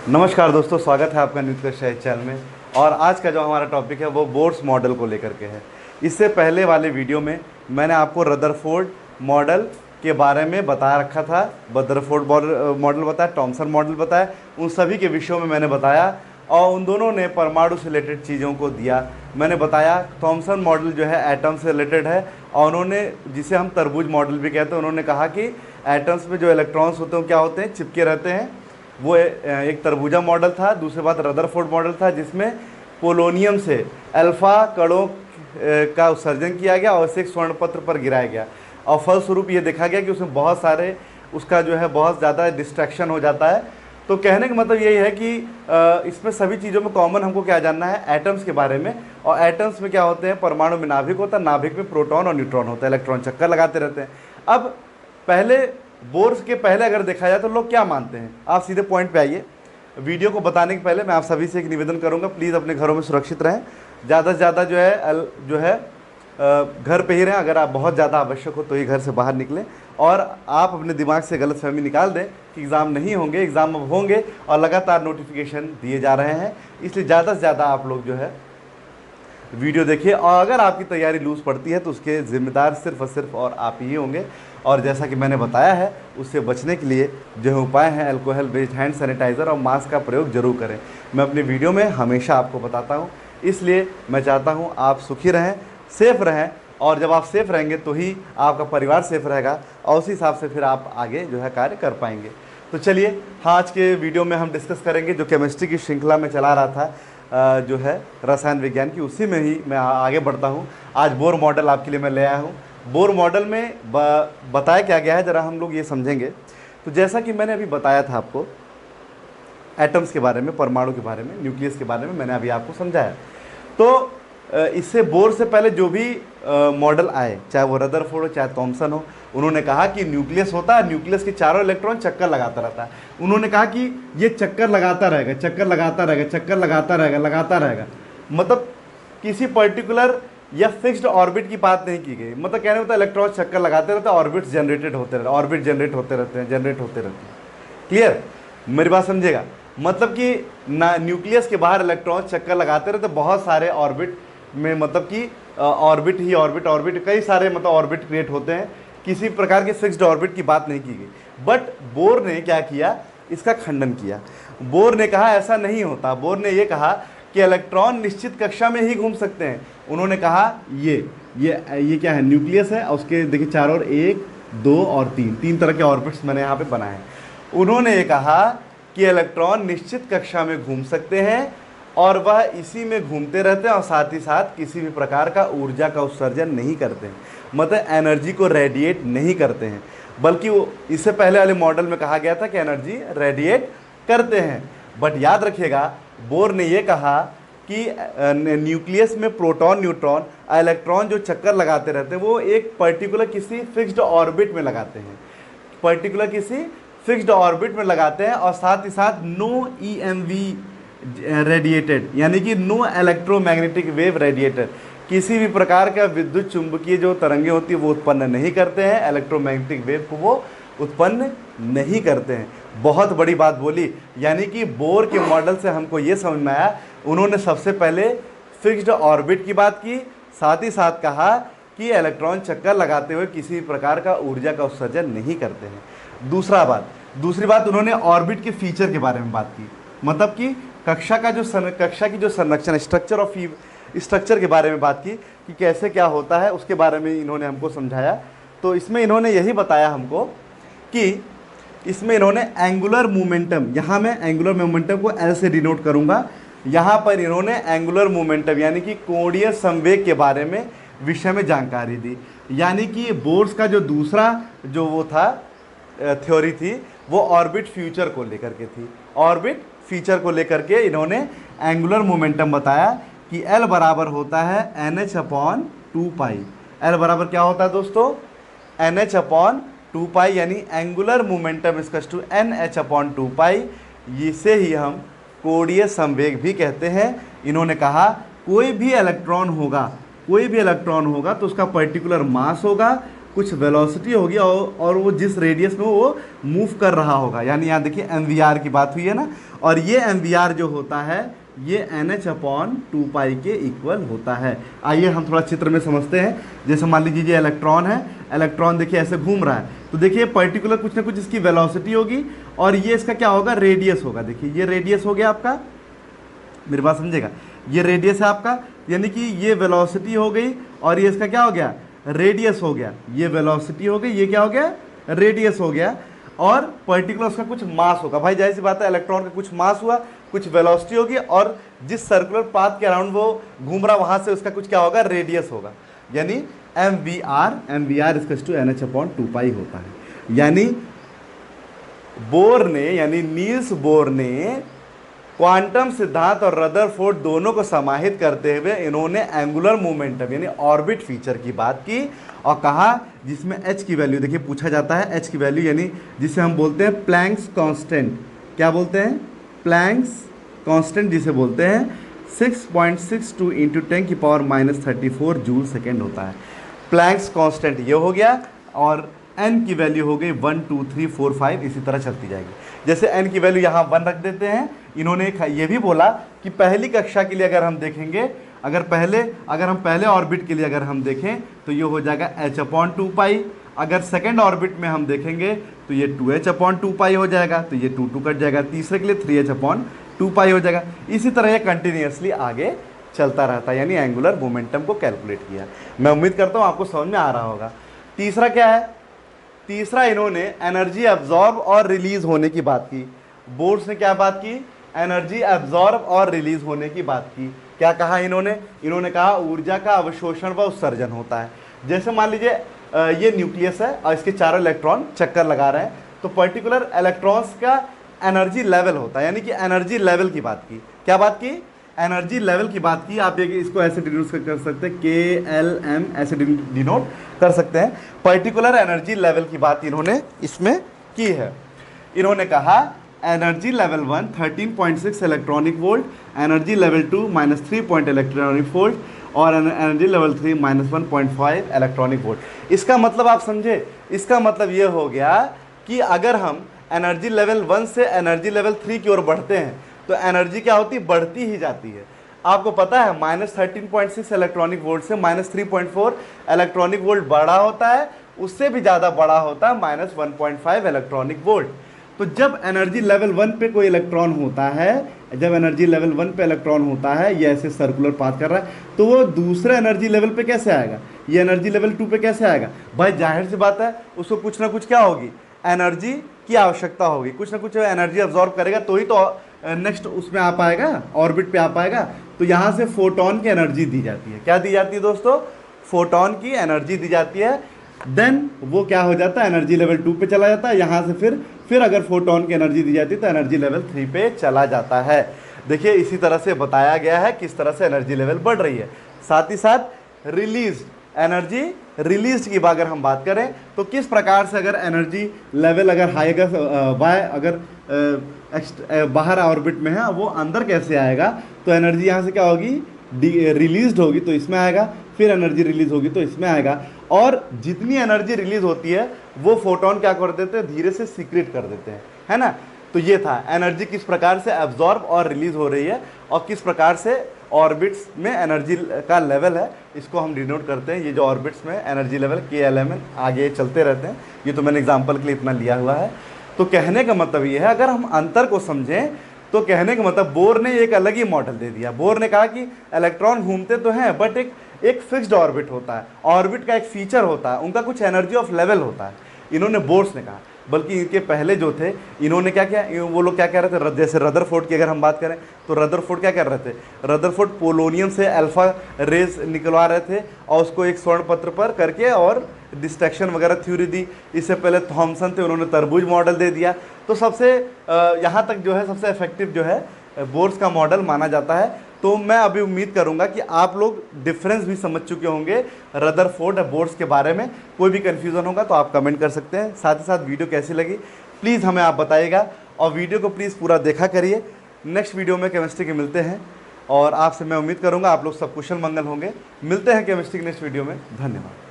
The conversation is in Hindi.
नमस्कार दोस्तों, स्वागत है आपका न्यूज़ कक्षा चैनल में। और आज का जो हमारा टॉपिक है वो बोर्स मॉडल को लेकर के है। इससे पहले वाले वीडियो में मैंने आपको रदरफोर्ड मॉडल के बारे में बता रखा था। रदरफोर्ड मॉडल बताया, थॉमसन मॉडल बताया, उन सभी के विषयों में मैंने बताया और उन दोनों ने परमाणु से रिलेटेड चीज़ों को दिया। मैंने बताया थॉमसन मॉडल जो है एटम से रिलेटेड है और उन्होंने, जिसे हम तरबूज मॉडल भी कहते हैं, उन्होंने कहा कि एटम्स में जो इलेक्ट्रॉन्स होते हैं क्या होते हैं, चिपके रहते हैं। वो एक तरबूजा मॉडल था। दूसरी बात रदरफोर्ड मॉडल था जिसमें पोलोनियम से अल्फ़ा कणों का उत्सर्जन किया गया और इसे एक स्वर्ण पत्र पर गिराया गया और फलस्वरूप ये देखा गया कि उसमें बहुत सारे उसका जो है बहुत ज़्यादा डिस्ट्रैक्शन हो जाता है। तो कहने का मतलब यही है कि इसमें सभी चीज़ों में कॉमन हमको क्या जानना है, एटम्स के बारे में। और एटम्स में क्या होते हैं, परमाणु में नाभिक होता है, नाभिक में प्रोटॉन और न्यूट्रॉन होता है, इलेक्ट्रॉन चक्कर लगाते रहते हैं। अब पहले बोर्स के पहले अगर देखा जाए तो लोग क्या मानते हैं, आप सीधे पॉइंट पे आइए। वीडियो को बताने के पहले मैं आप सभी से एक निवेदन करूंगा, प्लीज़ अपने घरों में सुरक्षित रहें। ज़्यादा से ज़्यादा जो है घर पे ही रहें। अगर आप बहुत ज़्यादा आवश्यक हो तो ही घर से बाहर निकलें। और आप अपने दिमाग से गलतफहमी निकाल दें कि एग्ज़ाम नहीं होंगे, एग्ज़ाम अब होंगे और लगातार नोटिफिकेशन दिए जा रहे हैं। इसलिए ज़्यादा से ज़्यादा आप लोग जो है वीडियो देखिए। और अगर आपकी तैयारी लूज़ पड़ती है तो उसके ज़िम्मेदार सिर्फ और सिर्फ और आप ही होंगे। और जैसा कि मैंने बताया है, उससे बचने के लिए जो है उपाय हैं, अल्कोहल बेस्ड हैंड सैनिटाइज़र और मास्क का प्रयोग जरूर करें। मैं अपनी वीडियो में हमेशा आपको बताता हूँ, इसलिए मैं चाहता हूँ आप सुखी रहें, सेफ़ रहें। और जब आप सेफ़ रहेंगे तो ही आपका परिवार सेफ़ रहेगा और उसी हिसाब से फिर आप आगे जो है कार्य कर पाएंगे। तो चलिए, आज के वीडियो में हम डिस्कस करेंगे जो केमिस्ट्री की श्रृंखला में चला रहा था, जो है रसायन विज्ञान की, उसी में ही मैं आगे बढ़ता हूँ। आज बोर मॉडल आपके लिए मैं ले आया हूँ। बोर मॉडल में बताया क्या गया है, ज़रा हम लोग ये समझेंगे। तो जैसा कि मैंने अभी बताया था आपको एटम्स के बारे में, परमाणु के बारे में, न्यूक्लियस के बारे में मैंने अभी आपको समझाया। तो इससे बोर से पहले जो भी मॉडल आए, चाहे वो रदरफोर्ड हो चाहे थॉमसन हो, उन्होंने कहा कि न्यूक्लियस होता है, न्यूक्लियस के चारों इलेक्ट्रॉन चक्कर लगाता रहता है। उन्होंने कहा कि ये चक्कर लगाता रहेगा, चक्कर लगाता रहेगा, चक्कर लगाता रहेगा, लगाता रहेगा। मतलब किसी पर्टिकुलर या फिक्स्ड ऑर्बिट की बात नहीं की गई। मतलब कहने होता है इलेक्ट्रॉन चक्कर लगाते रहते हैं, ऑर्बिट्स जनरेटेड होते रहते हैं, ऑर्बिट जनरेट होते रहते हैं, जनरेट होते रहते हैं। क्लियर, मेरी बात समझेगा। मतलब कि ना न्यूक्लियस के बाहर इलेक्ट्रॉन चक्कर लगाते रहते, बहुत सारे ऑर्बिट में, मतलब कि ऑर्बिट ही ऑर्बिट, ऑर्बिट कई सारे मतलब ऑर्बिट क्रिएट होते हैं। किसी प्रकार के फिक्स्ड ऑर्बिट की बात नहीं की गई। बट बोर ने क्या किया, इसका खंडन किया। बोर ने कहा ऐसा नहीं होता। बोर ने यह कहा कि इलेक्ट्रॉन निश्चित कक्षा में ही घूम सकते हैं। उन्होंने कहा ये क्या है, न्यूक्लियस है और उसके देखिए चारों ओर 1, 2 और 3 तरह के ऑर्बिट्स मैंने यहाँ पे बनाए हैं। उन्होंने ये कहा कि इलेक्ट्रॉन निश्चित कक्षा में घूम सकते हैं और वह इसी में घूमते रहते हैं और साथ ही साथ किसी भी प्रकार का ऊर्जा का उत्सर्जन नहीं करते हैं, मतलब एनर्जी को रेडिएट नहीं करते हैं। बल्कि वो इससे पहले वाले मॉडल में कहा गया था कि एनर्जी रेडिएट करते हैं। बट याद रखिएगा, बोर ने यह कहा कि न्यूक्लियस में प्रोटॉन, न्यूट्रॉन, इलेक्ट्रॉन जो चक्कर लगाते रहते हैं वो एक पर्टिकुलर किसी फिक्स्ड ऑर्बिट में लगाते हैं, पर्टिकुलर किसी फिक्स्ड ऑर्बिट में लगाते हैं और साथ ही साथ नो ईएमवी रेडिएटेड, यानी कि नो इलेक्ट्रोमैग्नेटिक वेव रेडिएटेड, किसी भी प्रकार का विद्युत चुंबकीय जो तरंगें होती है वो उत्पन्न नहीं करते हैं, इलेक्ट्रोमैग्नेटिक वेव को वो उत्पन्न नहीं करते हैं। बहुत बड़ी बात बोली। यानी कि बोर के मॉडल से हमको ये समझ में आया, उन्होंने सबसे पहले फिक्स्ड ऑर्बिट की बात की, साथ ही साथ कहा कि इलेक्ट्रॉन चक्कर लगाते हुए किसी भी प्रकार का ऊर्जा का उत्सर्जन नहीं करते हैं। दूसरी बात उन्होंने ऑर्बिट के फीचर के बारे में बात की, मतलब कि कक्षा की जो संरचना, स्ट्रक्चर के बारे में बात की कि कैसे क्या होता है, उसके बारे में इन्होंने हमको समझाया। तो इसमें इन्होंने यही बताया हमको कि इसमें इन्होंने एंगुलर मोमेंटम, यहाँ मैं एंगुलर मोमेंटम को एल से डिनोट करूँगा, यहाँ पर इन्होंने एंगुलर मोमेंटम यानी कि कोणीय संवेग के बारे में विषय में जानकारी दी। यानी कि बोर्स का जो दूसरा जो वो था थ्योरी थी वो ऑर्बिट फ्यूचर को लेकर के थी। ऑर्बिट फीचर को लेकर के इन्होंने एंगुलर मोमेंटम बताया कि L बराबर होता है NH/2π। L बराबर क्या होता है दोस्तों, NH/2π, यानी angular momentum equals to NH/2π। इसे ही हम कोणीय संवेग भी कहते हैं। इन्होंने कहा कोई भी इलेक्ट्रॉन होगा तो उसका पर्टिकुलर मास होगा कुछ वेलोसिटी होगी और वो जिस रेडियस में वो मूव कर रहा होगा, यानी यहाँ देखिए एम की बात हुई है ना, और ये एम जो होता है ये NH/2π के इक्वल होता है। आइए हम थोड़ा चित्र में समझते हैं। जैसे मान लीजिए ये इलेक्ट्रॉन है, इलेक्ट्रॉन देखिए ऐसे घूम रहा है, तो देखिए पर्टिकुलर कुछ ना कुछ इसकी वेलोसिटी होगी और ये इसका क्या होगा, रेडियस होगा। देखिए ये रेडियस हो गया आपका, मेरी बात समझेगा, ये रेडियस है आपका, यानी कि ये वेलोसिटी हो गई और ये इसका क्या हो गया, रेडियस हो गया। ये वेलोसिटी हो गई, ये क्या हो गया, रेडियस हो गया, और पर्टिकुलर उसका कुछ मास होगा। भाई जाहिर सी बात है, इलेक्ट्रॉन का कुछ मास हुआ, कुछ वेलोसिटी होगी, और जिस सर्कुलर पाथ के अराउंड वो घूम रहा वहां से उसका कुछ क्या होगा, रेडियस होगा। यानी M V R equals to NH/2π होता है। यानी बोर ने, यानी नील्स बोर ने क्वांटम सिद्धांत और रदरफोर्ड दोनों को समाहित करते हुए इन्होंने एंगुलर मोमेंटम यानी ऑर्बिट फीचर की बात की और कहा, जिसमें h की वैल्यू देखिए पूछा जाता है, h की वैल्यू यानी जिसे हम बोलते हैं प्लैंक्स कांस्टेंट। क्या बोलते हैं, प्लैंक्स कांस्टेंट जिसे बोलते हैं 6.62 इंटू 10⁻³ जूल सेकेंड होता है। प्लैंक्स कांस्टेंट ये हो गया, और n की वैल्यू हो गई 1 2 3 4 5, इसी तरह चलती जाएगी। जैसे n की वैल्यू यहाँ 1 रख देते हैं। इन्होंने ये भी बोला कि पहली कक्षा के लिए अगर हम देखेंगे, अगर हम पहले ऑर्बिट के लिए अगर हम देखें तो ये हो जाएगा h/2π। अगर सेकेंड ऑर्बिट में हम देखेंगे तो ये 2h/2π हो जाएगा, तो ये 2 कट जाएगा। तीसरे के लिए 3h/2π हो जाएगा। इसी तरह ये कंटिन्यूसली आगे चलता रहता है, यानी एंगुलर मोमेंटम को कैलकुलेट किया। मैं उम्मीद करता हूँ आपको समझ में आ रहा होगा। तीसरा क्या है, तीसरा इन्होंने एनर्जी एब्जॉर्ब और रिलीज होने की बात की। बोर्ड्स ने क्या बात की, एनर्जी एब्जॉर्ब और रिलीज होने की बात की। क्या कहा इन्होंने कहा ऊर्जा का अवशोषण व उत्सर्जन होता है। जैसे मान लीजिए ये न्यूक्लियस है और इसके चारों इलेक्ट्रॉन चक्कर लगा रहे हैं, तो पर्टिकुलर इलेक्ट्रॉन्स का एनर्जी लेवल होता है, यानी कि एनर्जी लेवल की बात की। क्या बात की, एनर्जी लेवल की बात की। आप इसको ऐसे डिनोट कर सकते हैं, KLM ऐसे डिनोट कर सकते हैं। पर्टिकुलर एनर्जी लेवल की बात इन्होंने इसमें की है। इन्होंने कहा energy level 1 13.6 electronic volt, energy level 2 -3 point electronic volt, और एनर्जी लेवल 3 -1.5 इलेक्ट्रॉनिक वोल्ट। इसका मतलब आप समझे, इसका मतलब ये हो गया कि अगर हम एनर्जी लेवल 1 से एनर्जी लेवल 3 की ओर बढ़ते हैं तो एनर्जी क्या होती है, बढ़ती ही जाती है। आपको पता है -13.6 इलेक्ट्रॉनिक वोल्ट से -3.4 इलेक्ट्रॉनिक वोल्ट बड़ा होता है, उससे भी ज़्यादा बड़ा होता है -1.5 इलेक्ट्रॉनिक वोल्ट। तो जब एनर्जी लेवल 1 पे कोई इलेक्ट्रॉन होता है, जब एनर्जी लेवल 1 पे इलेक्ट्रॉन होता है, ये ऐसे सर्कुलर पाथ कर रहा है, तो वो दूसरे एनर्जी लेवल पे कैसे आएगा, ये एनर्जी लेवल 2 पे कैसे आएगा। भाई जाहिर सी बात है, उसको कुछ ना कुछ क्या होगी, एनर्जी की आवश्यकता होगी, कुछ ना कुछ एनर्जी अब्जॉर्ब करेगा तो ही तो नेक्स्ट उसमें आ पाएगा, ऑर्बिट पे आ पाएगा। तो यहाँ से फोटोन की एनर्जी दी जाती है। क्या दी जाती है दोस्तों, फोटोन की एनर्जी दी जाती है। देन वो क्या हो जाता है, एनर्जी लेवल 2 पे चला जाता है। यहाँ से फिर अगर फोटोन की एनर्जी दी जाती है तो एनर्जी लेवल 3 पे चला जाता है। देखिए इसी तरह से बताया गया है किस तरह से एनर्जी लेवल बढ़ रही है। साथ ही साथ रिलीज एनर्जी रिलीज की अगर हम बात करें तो किस प्रकार से अगर एनर्जी लेवल अगर हाई अगर बाहर ऑर्बिट में है, वो अंदर कैसे आएगा, तो एनर्जी यहाँ से क्या होगी, रिलीज होगी तो इसमें आएगा, फिर एनर्जी रिलीज होगी तो इसमें आएगा। और जितनी एनर्जी रिलीज होती है वो फोटोन क्या कर देते हैं, धीरे से सीक्रेट कर देते हैं, है ना। तो ये था एनर्जी किस प्रकार से एब्जॉर्ब और रिलीज हो रही है और किस प्रकार से ऑर्बिट्स में एनर्जी का लेवल है, इसको हम डिनोट करते हैं। ये जो ऑर्बिट्स में एनर्जी लेवल KLM आगे चलते रहते हैं, ये तो मैंने एग्जांपल के लिए इतना लिया हुआ है। तो कहने का मतलब ये है, अगर हम अंतर को समझें तो कहने का मतलब बोर ने एक अलग ही मॉडल दे दिया। बोर ने कहा कि इलेक्ट्रॉन घूमते तो हैं बट एक फिक्स्ड ऑर्बिट होता है, ऑर्बिट का एक फीचर होता है, उनका कुछ एनर्जी ऑफ लेवल होता है। इन्होंने बोर्स ने कहा, बल्कि इनके पहले जो थे इन्होंने क्या किया, वो लोग क्या कह रहे थे, जैसे रदरफोर्ड की अगर हम बात करें तो रदरफोर्ड क्या कर रहे थे, रदरफोर्ड पोलोनियम से अल्फा रेज निकलवा रहे थे और उसको एक स्वर्ण पत्र पर करके और डिस्ट्रैक्शन वगैरह थ्योरी दी। इससे पहले थॉमसन थे, उन्होंने तरबूज मॉडल दे दिया। तो सबसे यहाँ तक जो है सबसे इफेक्टिव जो है बोर्स का मॉडल माना जाता है। तो मैं अभी उम्मीद करूंगा कि आप लोग डिफरेंस भी समझ चुके होंगे रदरफोर्ड और बोर्स के बारे में। कोई भी कन्फ्यूज़न होगा तो आप कमेंट कर सकते हैं। साथ ही साथ वीडियो कैसी लगी प्लीज़ हमें आप बताइएगा और वीडियो को प्लीज़ पूरा देखा करिए। नेक्स्ट वीडियो में केमिस्ट्री के मिलते हैं और आपसे मैं उम्मीद करूँगा आप लोग सब कुशल मंगल होंगे। मिलते हैं केमिस्ट्री के नेक्स्ट वीडियो में। धन्यवाद।